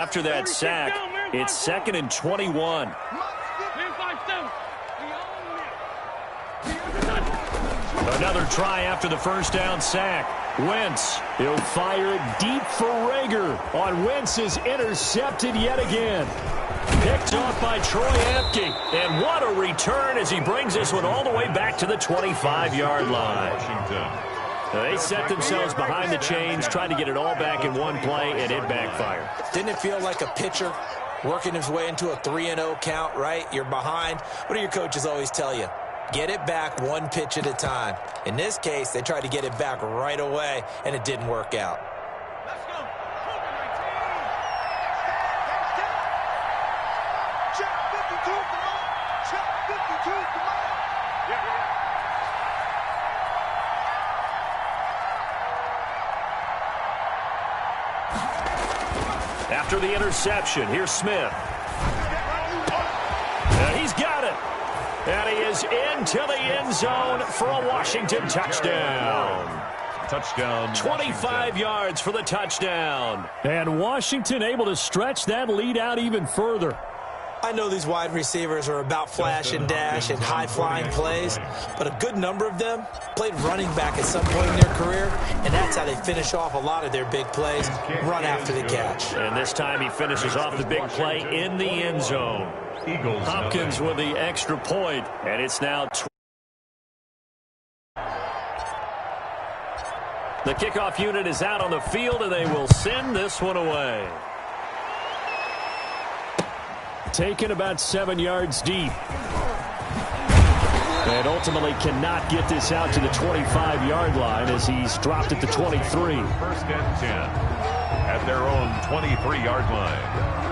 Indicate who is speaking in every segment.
Speaker 1: After that sack, it's 2nd and 21. Another try after the first down sack. Wentz, he'll fire it deep for Rager. On Wentz is intercepted yet again. Picked off by Troy Apke. And what a return as he brings this one all the way back to the 25-yard line. They set themselves behind the chains, trying to get it all back in one play, and it backfired.
Speaker 2: Didn't it feel like a pitcher working his way into a 3-0 count, right? You're behind. What do your coaches always tell you? Get it back one pitch at a time. In this case, they tried to get it back right away, and it didn't work out.
Speaker 3: Let's go. Check 52, come on. Check 52, come on.
Speaker 1: After the interception, here's Smith. And he's got it. And he is into the end zone for a Washington touchdown.
Speaker 4: Touchdown.
Speaker 1: 25 yards for the touchdown. And Washington able to stretch that lead out even further.
Speaker 2: I know these wide receivers are about flash and dash and high-flying plays, but a good number of them played running back at some point in their career, and that's how they finish off a lot of their big plays, run after the catch.
Speaker 1: And this time he finishes off the big play in the end zone. Hopkins with the extra point, and it's now the kickoff unit is out on the field, and they will send this one away. Taken about 7 yards deep. And ultimately cannot get this out to the 25-yard line as he's dropped at the 23.
Speaker 4: 1st and 10 at their own 23-yard line.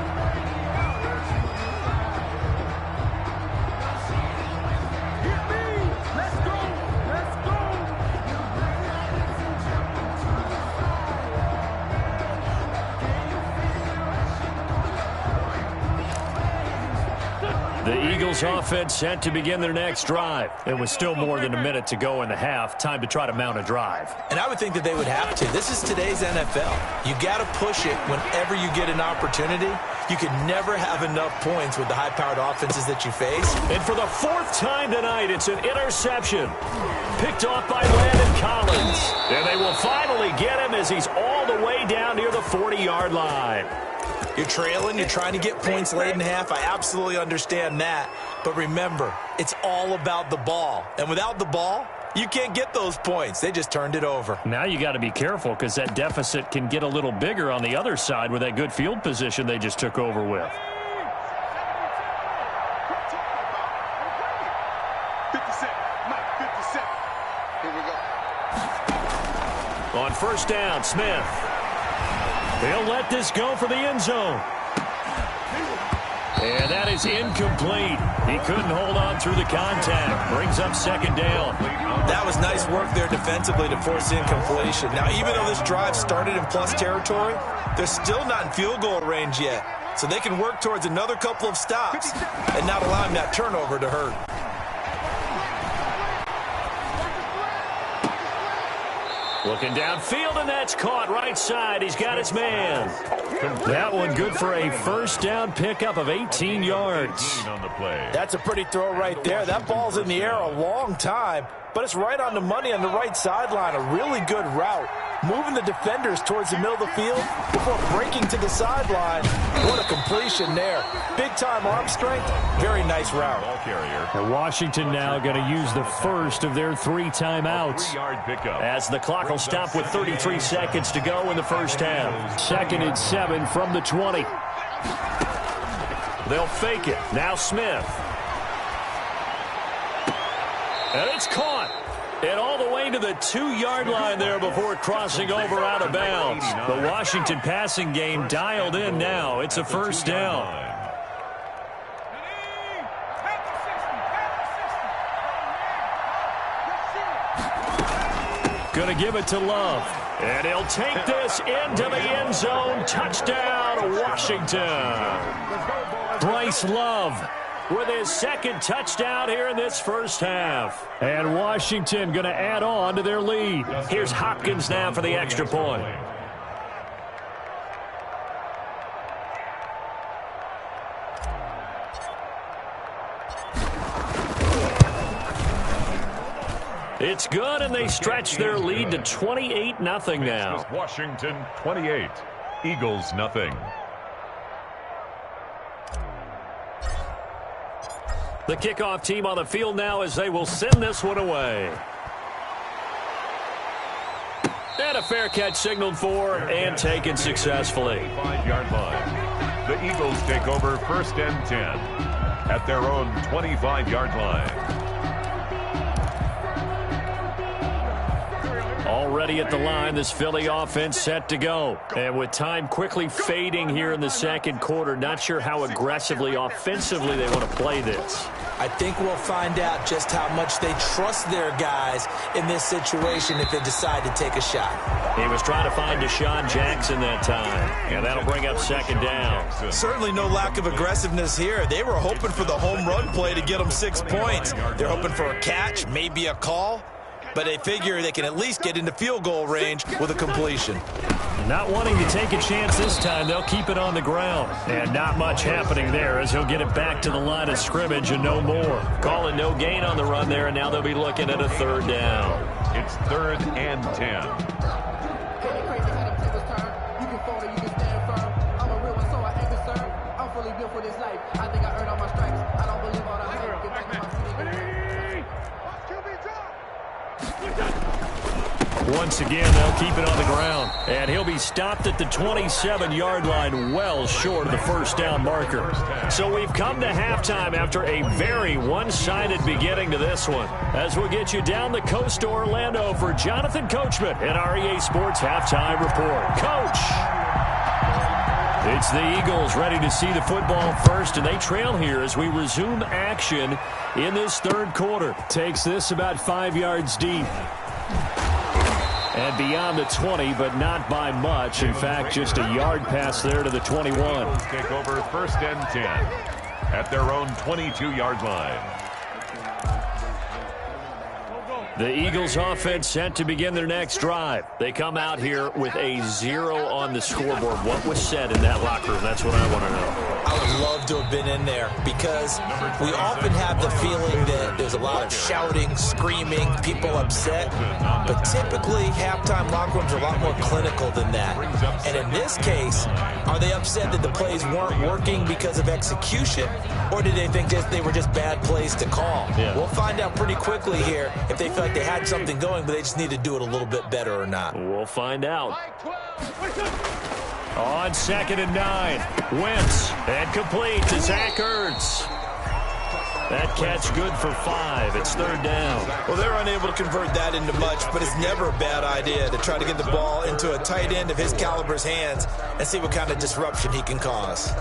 Speaker 1: The Eagles offense set to begin their next drive. It was still more than a minute to go in the half. Time to try to mount a drive.
Speaker 2: And I would think that they would have to. This is today's NFL. You got to push it whenever you get an opportunity. You can never have enough points with the high-powered offenses that you face.
Speaker 1: And for the 4th time tonight, it's an interception. Picked off by Landon Collins. And they will finally get him as he's all the way down near the 40-yard line.
Speaker 2: You're trailing, you're trying to get points late in half. I absolutely understand that. But remember, it's all about the ball. And without the ball, you can't get those points. They just turned it over.
Speaker 1: Now you got to be careful because that deficit can get a little bigger on the other side with that good field position they just took over with.
Speaker 3: 57, Mike, 57. Here we go.
Speaker 1: On 1st down, Smith. They'll let this go for the end zone. And that is incomplete. He couldn't hold on through the contact. Brings up 2nd down.
Speaker 2: That was nice work there defensively to force incompletion. Now, even though this drive started in plus territory, they're still not in field goal range yet. So they can work towards another couple of stops and not allowing that turnover to hurt.
Speaker 1: Looking downfield, and that's caught right side. He's got his man. That one good for a 1st down pickup of 18 yards.
Speaker 2: That's a pretty throw right there. That ball's in the air a long time, but it's right on the money on the right sideline. A really good route. Moving the defenders towards the middle of the field before breaking to the sideline. What a completion there. Big-time arm strength. Very nice route.
Speaker 1: And Washington now going to use the first of their 3 timeouts. As the clock will stop with 33 seconds to go in the first half. 2nd and 7 from the 20. They'll fake it. Now Smith. And it's caught. And all the way to the 2-yard line there before crossing over out of bounds. The Washington passing game dialed in now. It's a 1st down. Going to give it to Love. And he'll take this into the end zone. Touchdown, Washington. Bryce Love with his 2nd touchdown here in this first half. And Washington going to add on to their lead. Here's Hopkins now for the extra point. It's good, and they stretch their lead to 28-0 now.
Speaker 4: Washington 28, Eagles nothing.
Speaker 1: The kickoff team on the field now as they will send this one away. And a fair catch signaled for and taken successfully.
Speaker 4: 5-yard line. The Eagles take over 1st and 10 at their own 25-yard line.
Speaker 1: Already at the line, this Philly offense set to go. And with time quickly fading here in the second quarter, not sure how aggressively, offensively they want to play this.
Speaker 2: I think we'll find out just how much they trust their guys in this situation if they decide to take a shot.
Speaker 1: He was trying to find Deshaun Jackson that time, and that'll bring up 2nd down.
Speaker 2: Certainly no lack of aggressiveness here. They were hoping for the home run play to get them 6 points. They're hoping for a catch, maybe a call, but they figure they can at least get into field goal range with a completion.
Speaker 1: Not wanting to take a chance this time, they'll keep it on the ground. And not much happening there as he'll get it back to the line of scrimmage and no more. Calling no gain on the run there, and now they'll be looking at a 3rd down.
Speaker 4: It's 3rd and 10.
Speaker 1: Once again, they'll keep it on the ground. And he'll be stopped at the 27-yard line, well short of the 1st down marker. So we've come to halftime after a very one-sided beginning to this one. As we'll get you down the coast to Orlando for Jonathan Coachman and our EA Sports Halftime Report. Coach! It's the Eagles ready to see the football first, and they trail here as we resume action in this 3rd quarter. Takes this about 5 yards deep. And beyond the 20, but not by much. In fact, just a yard pass there to the 21.
Speaker 4: Take over 1st and 10 at their own 22-yard line.
Speaker 1: The Eagles offense set to begin their next drive. They come out here with a 0 on the scoreboard. What was said in that locker room? That's what I want to know.
Speaker 2: I would love to have been in there because we often have the feeling that there's a lot of shouting, screaming, people upset. But typically, halftime locker rooms are a lot more clinical than that. And in this case, are they upset that the plays weren't working because of execution? Or did they think that they were just bad plays to call?
Speaker 1: Yeah.
Speaker 2: We'll find out pretty quickly here if they feel like they had something going, but they just need to do it a little bit better or not.
Speaker 1: We'll find out. On 2nd and 9, Wentz, and complete to Zach Ertz. That catch good for 5. It's 3rd down.
Speaker 2: Well, they're unable to convert that into much, but it's never a bad idea to try to get the ball into a tight end of his caliber's hands and see what kind of disruption he can cause.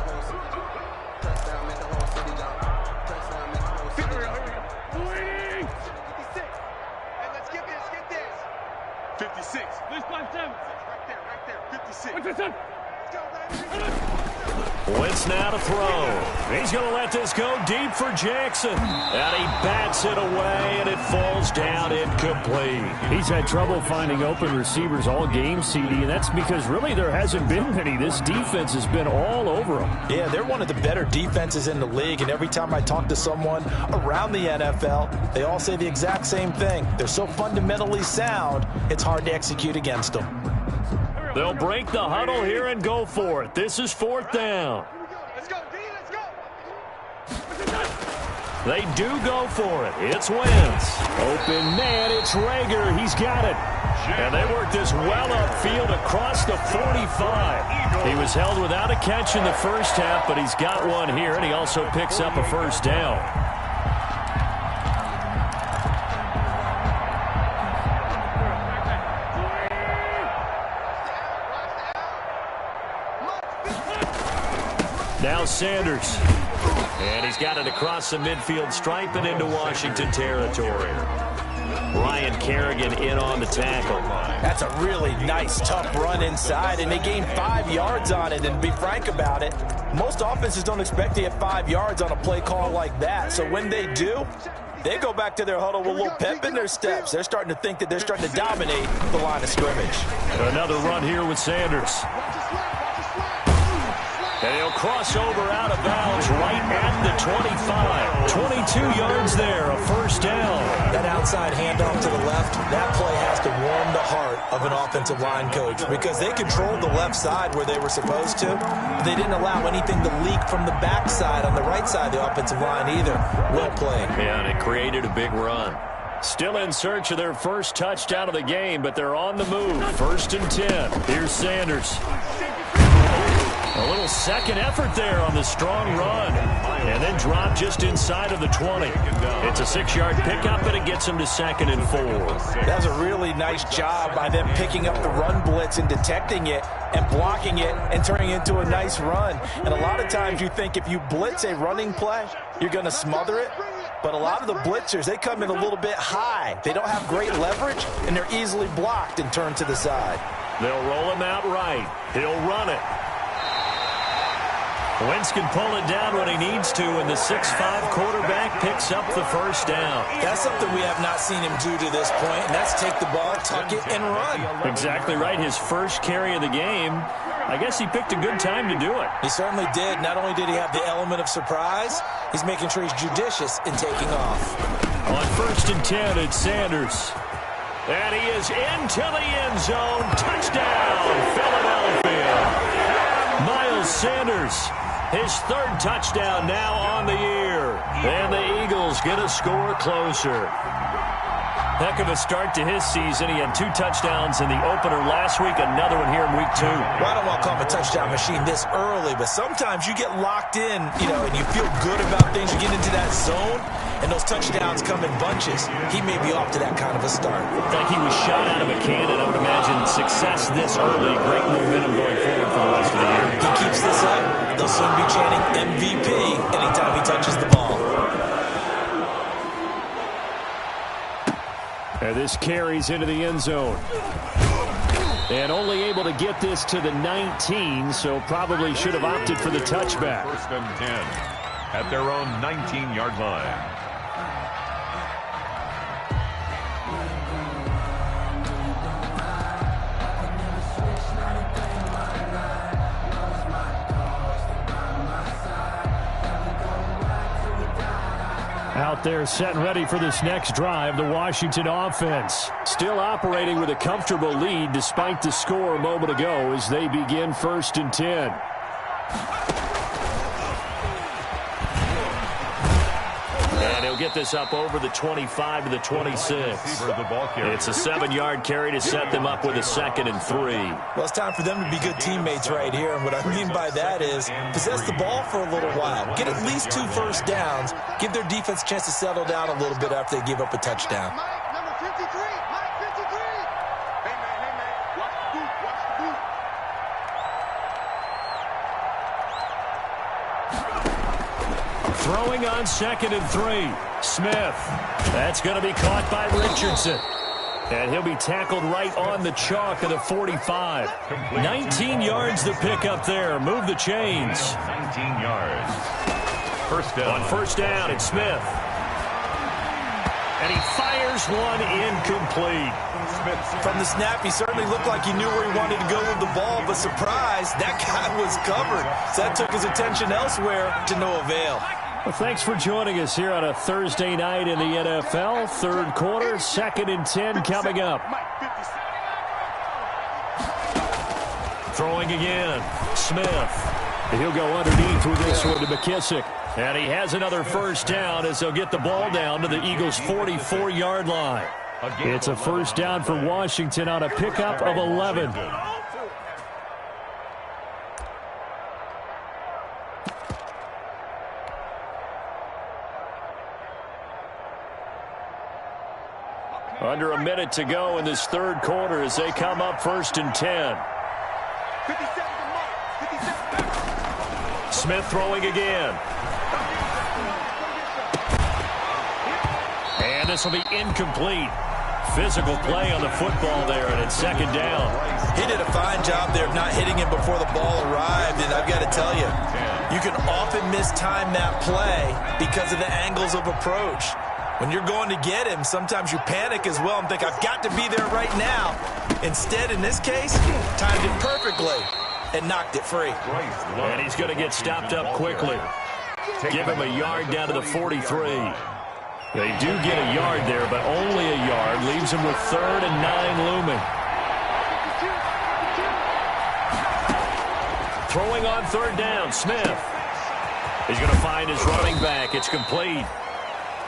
Speaker 1: Wentz now to throw. He's going to let this go deep for Jackson. And he bats it away, and it falls down incomplete. He's had trouble finding open receivers all game, CD, and that's because really there hasn't been many. This defense has been all over them.
Speaker 2: Yeah, they're one of the better defenses in the league, and every time I talk to someone around the NFL, they all say the exact same thing. They're so fundamentally sound, it's hard to execute against them.
Speaker 1: They'll break the huddle here and go for it. This is 4th down.
Speaker 3: Let's go, D, let's go.
Speaker 1: They do go for it. It's Wentz. Open man, it's Rager. He's got it. And they work this well upfield across the 45. He was held without a catch in the first half, but he's got one here, and he also picks up a 1st down. Now Sanders. And he's got it across the midfield stripe and into Washington territory. Ryan Kerrigan in on the tackle.
Speaker 2: That's a really nice, tough run inside, and they gained 5 yards on it. And to be frank about it, most offenses don't expect to get 5 yards on a play call like that. So when they do, they go back to their huddle with a little pep in their steps. They're starting to think that they're starting to dominate the line of scrimmage.
Speaker 1: Another run here with Sanders. And he'll cross over out of bounds right at the 25. 22 yards there, a first down.
Speaker 2: That outside handoff to the left, that play has to warm the heart of an offensive line coach because they controlled the left side where they were supposed to. They didn't allow anything to leak from the backside on the right side of the offensive line either. Well played.
Speaker 1: Yeah, and it created a big run. Still in search of their first touchdown of the game, but they're on the move. 1st and 10. Here's Sanders. A little second effort there on the strong run. And then drop just inside of the 20. It's a 6-yard pickup, and it gets them to 2nd and 4.
Speaker 2: That was a really nice job by them picking up the run blitz and detecting it and blocking it and turning it into a nice run. And a lot of times you think if you blitz a running play, you're going to smother it. But a lot of the blitzers, they come in a little bit high. They don't have great leverage, and they're easily blocked and turned to the side.
Speaker 1: They'll roll him out right. He'll run it. Wentz can pull it down when he needs to, and the 6'5 quarterback picks up the first down.
Speaker 2: That's something we have not seen him do to this point, and that's take the ball, tuck it, and run.
Speaker 1: Exactly right. His first carry of the game. I guess he picked a good time to do it.
Speaker 2: He certainly did. Not only did he have the element of surprise, he's making sure he's judicious in taking off.
Speaker 1: On 1st and 10, it's Sanders. And he is into the end zone. Touchdown, Philadelphia. Miles Sanders, his 3rd touchdown now on the year. And the Eagles get a score closer. Heck of a start to his season. He had 2 touchdowns in the opener last week, another one here in week 2.
Speaker 2: Well, I don't want to call him a touchdown machine this early, but sometimes you get locked in, and you feel good about things. You get into that zone, and those touchdowns come in bunches. He may be off to that kind of a start.
Speaker 1: It's like he was shot out of a cannon. I would imagine success this early, great momentum going forward for the rest of the year.
Speaker 2: He keeps this up, they'll soon be chanting MVP anytime he touches the ball.
Speaker 1: And this carries into the end zone. And only able to get this to the 19, so probably should have opted for the touchback.
Speaker 4: 1st and 10 at their own 19-yard line.
Speaker 1: Out there set and ready for this next drive, the Washington offense. Still operating with a comfortable lead despite the score a moment ago as they begin 1st and 10. And he'll get this up over the 25 to the 26. It's a 7-yard carry to set them up with a 2nd and 3.
Speaker 2: Well, it's time for them to be good teammates right here. And what I mean by that is possess the ball for a little while. Get at least 2 first downs. Give their defense a chance to settle down a little bit after they give up a touchdown.
Speaker 3: Mike, number 53. Mike, 53. Hey, man. Watch the boot. Watch the boot.
Speaker 1: Throwing on 2nd and 3. Smith. That's going to be caught by Richardson. And he'll be tackled right on the chalk of the 45. 19 yards to pick up there. Move the chains.
Speaker 4: 19 yards. First down.
Speaker 1: On 1st down, it's Smith. And he fires one incomplete.
Speaker 2: From the snap, he certainly looked like he knew where he wanted to go with the ball, but surprise, that guy was covered. So that took his attention elsewhere to no avail.
Speaker 1: Well, thanks for joining us here on a Thursday night in the NFL. 3rd quarter, 2nd and 10 coming up. Throwing again, Smith. He'll go underneath with this one to McKissick. And he has another first down as they'll get the ball down to the Eagles' 44-yard line. It's a first down for Washington on a pickup of 11. Under a minute to go in this 3rd quarter as they come up 1st and 10.
Speaker 3: 57 to Mark. 57.
Speaker 1: Smith throwing again. And this will be incomplete. Physical play on the football there, and it's 2nd down.
Speaker 2: He did a fine job there of not hitting him before the ball arrived, and I've got to tell you, you can often mistime that play because of the angles of approach. When you're going to get him, sometimes you panic as well and think, I've got to be there right now. Instead, in this case, timed it perfectly. and knocked it free.
Speaker 1: And he's going to get stopped up quickly. Give him a yard down to the 43. They do get a yard there, but only a yard. Leaves him with 3rd and 9 looming. Throwing on 3rd down, Smith. He's going to find his running back. It's complete.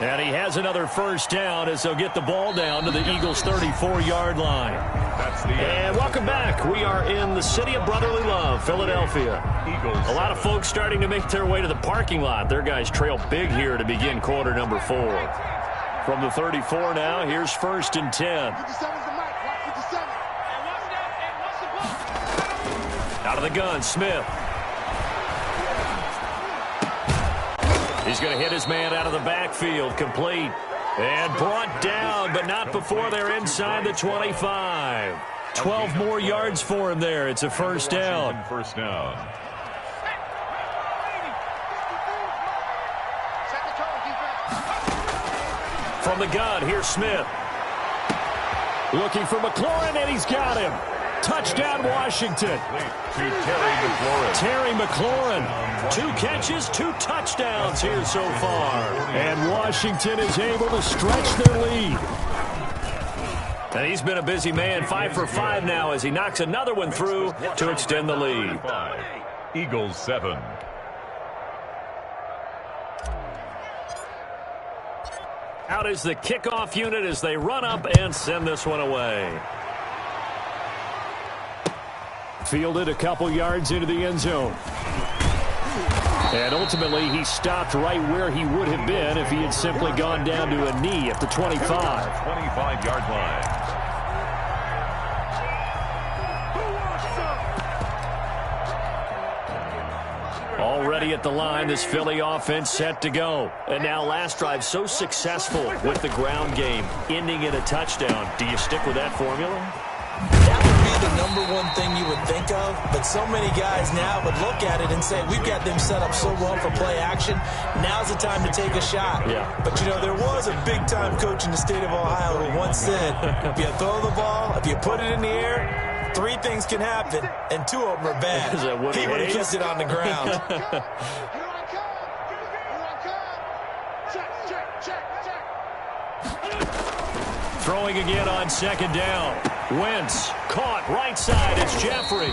Speaker 1: And he has another 1st down as they'll get the ball down to the Eagles' 34-yard line. And welcome back. We are in the city of brotherly love, Philadelphia. A lot of folks starting to make their way to the parking lot. Their guys trail big here to begin quarter number 4. From the 34 now, here's 1st and 10. Out of the gun, Smith. He's going to hit his man out of the backfield, complete. And brought down, but not before they're inside the 25. 12 more yards for him there. It's a 1st down.
Speaker 4: First down.
Speaker 1: From the gun, here's Smith. Looking for McLaurin, and he's got him. Touchdown, Washington. Terry McLaurin. 2 catches, 2 touchdowns here so far. And Washington is able to stretch their lead. And he's been a busy man, 5 for 5 now as he knocks another one through to extend the lead.
Speaker 4: Eagles 7.
Speaker 1: Out is the kickoff unit as they run up and send this one away. Fielded a couple yards into the end zone. And ultimately, he stopped right where he would have been if he had simply gone down to a knee at the 25.
Speaker 4: 25-yard line.
Speaker 1: Already at the line, this Philly offense set to go. And now last drive so successful with the ground game, ending in a touchdown. Do you stick with that formula?
Speaker 2: That would be the #1 thing you would think of, but so many guys now would look at it and say, we've got them set up so well for play action. Now's the time to take a shot.
Speaker 1: Yeah.
Speaker 2: But, you know, there was a big-time coach in the state of Ohio who once said, if you throw the ball, if you put it in the air, 3 things can happen, and 2 of them are bad. He would have kept it on the ground.
Speaker 1: Throwing again on 2nd down. Wentz caught right side. It's Jeffrey.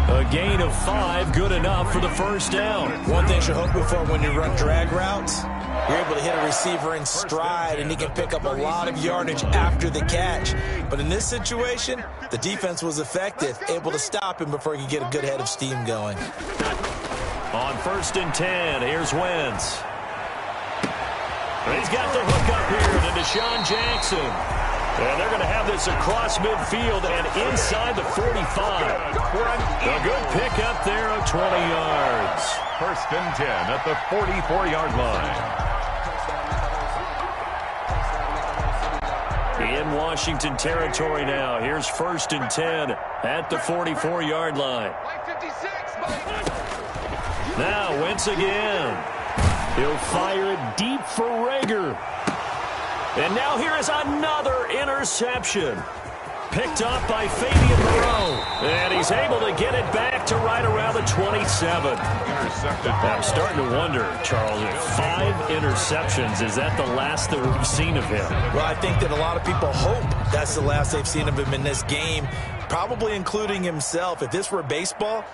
Speaker 1: A gain of 5, good enough for the 1st down.
Speaker 2: One thing you're hoping for when you run drag routes, you're able to hit a receiver in stride, and he can pick up a lot of yardage after the catch. But in this situation, the defense was effective, able to stop him before he could get a good head of steam going.
Speaker 1: On 1st and 10, here's Wentz. He's got the hook up here to Deshaun Jackson. And they're going to have this across midfield and inside the 45. A good pickup there of 20 yards.
Speaker 4: 1st and 10 at the 44-yard line.
Speaker 1: In Washington territory now. Here's 1st and 10 at the 44-yard line. Now Wentz again. He'll fire it deep for Rager. And now here is another interception. Picked up by Fabian Moreau. And he's able to get it back to right around the 27. I'm starting to wonder, Charles, if 5 interceptions, is that the last that we've seen of him?
Speaker 2: Well, I think that a lot of people hope that's the last they've seen of him in this game, probably including himself. If this were baseball,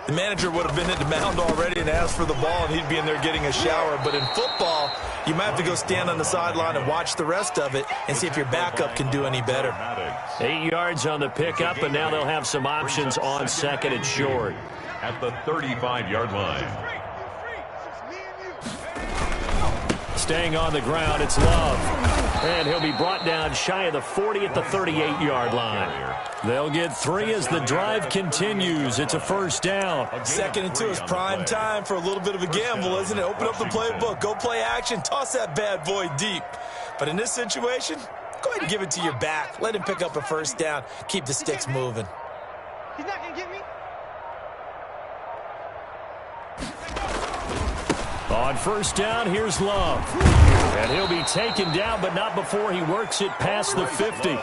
Speaker 2: the manager would have been at the mound already and asked for the ball, and he'd be in there getting a shower. But in football, you might have to go stand on the sideline and watch the rest of it and see if your backup can do any better.
Speaker 1: 8 yards on the pickup, and now they'll have some options on 2nd and short.
Speaker 4: At the 35-yard line.
Speaker 1: Staying on the ground, it's Love. And he'll be brought down shy of the 40 at the 38-yard line. They'll get 3 as the drive continues. It's a 1st down.
Speaker 2: 2nd and 2 is prime time for a little bit of a gamble, isn't it? Open up the playbook, go play action, toss that bad boy deep. But in this situation, go ahead and give it to your back. Let him pick up a 1st down. Keep the sticks moving.
Speaker 3: He's not going to get me.
Speaker 1: On 1st down, here's Love. And he'll be taken down, but not before he works it past the 50.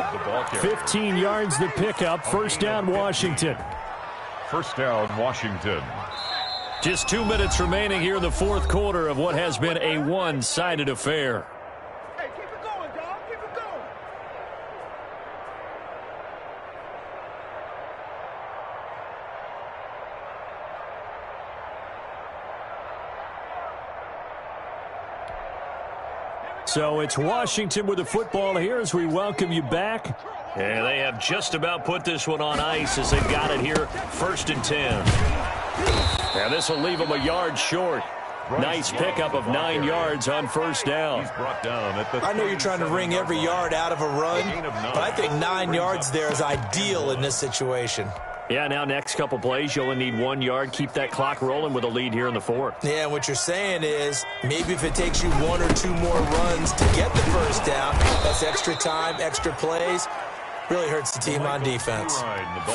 Speaker 1: 15 yards the pickup. 1st down, Washington.
Speaker 4: First down, Washington.
Speaker 1: Just 2 minutes remaining here in the fourth quarter of what has been a one-sided affair.
Speaker 3: Hey, keep it going, dog. Keep it going.
Speaker 1: So it's Washington with the football here as we welcome you back. And they have just about put this one on ice as they've got it here, 1st and 10. And this will leave them a yard short. Nice pickup of 9 yards on first down.
Speaker 2: I know you're trying to wring every yard out of a run, but I think 9 yards there is ideal in this situation.
Speaker 1: Yeah, now next couple plays, you only need 1 yard. Keep that clock rolling with a lead here in the fourth.
Speaker 2: Yeah, what you're saying is maybe if it takes you 1 or 2 more runs to get the first down, that's extra time, extra plays. Really hurts the team on defense.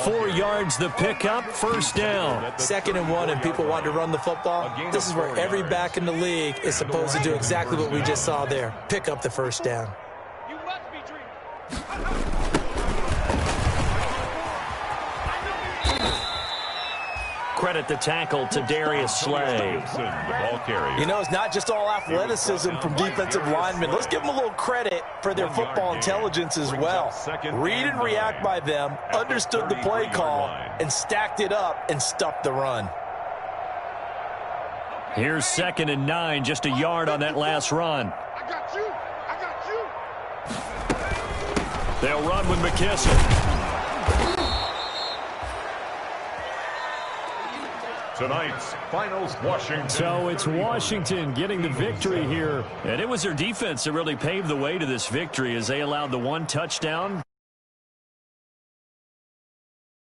Speaker 1: 4 yards the pickup, first down.
Speaker 2: 2nd and 1 and people want to run the football. This is where every back in the league is supposed to do exactly what we just saw there. Pick up the first down.
Speaker 3: You must be dreaming.
Speaker 1: Credit the tackle to Darius Slay.
Speaker 2: You know, it's not just all athleticism from defensive linemen. Let's give them a little credit for their football intelligence as well. Read and react by them, understood the play call, and stacked it up and stuffed the run.
Speaker 1: Here's 2nd and 9, just a yard on that last run.
Speaker 3: I got you. I got you.
Speaker 1: They'll run with McKissick.
Speaker 4: Tonight's finals, Washington.
Speaker 1: So it's Washington getting the victory here. And it was their defense that really paved the way to this victory as they allowed the 1 touchdown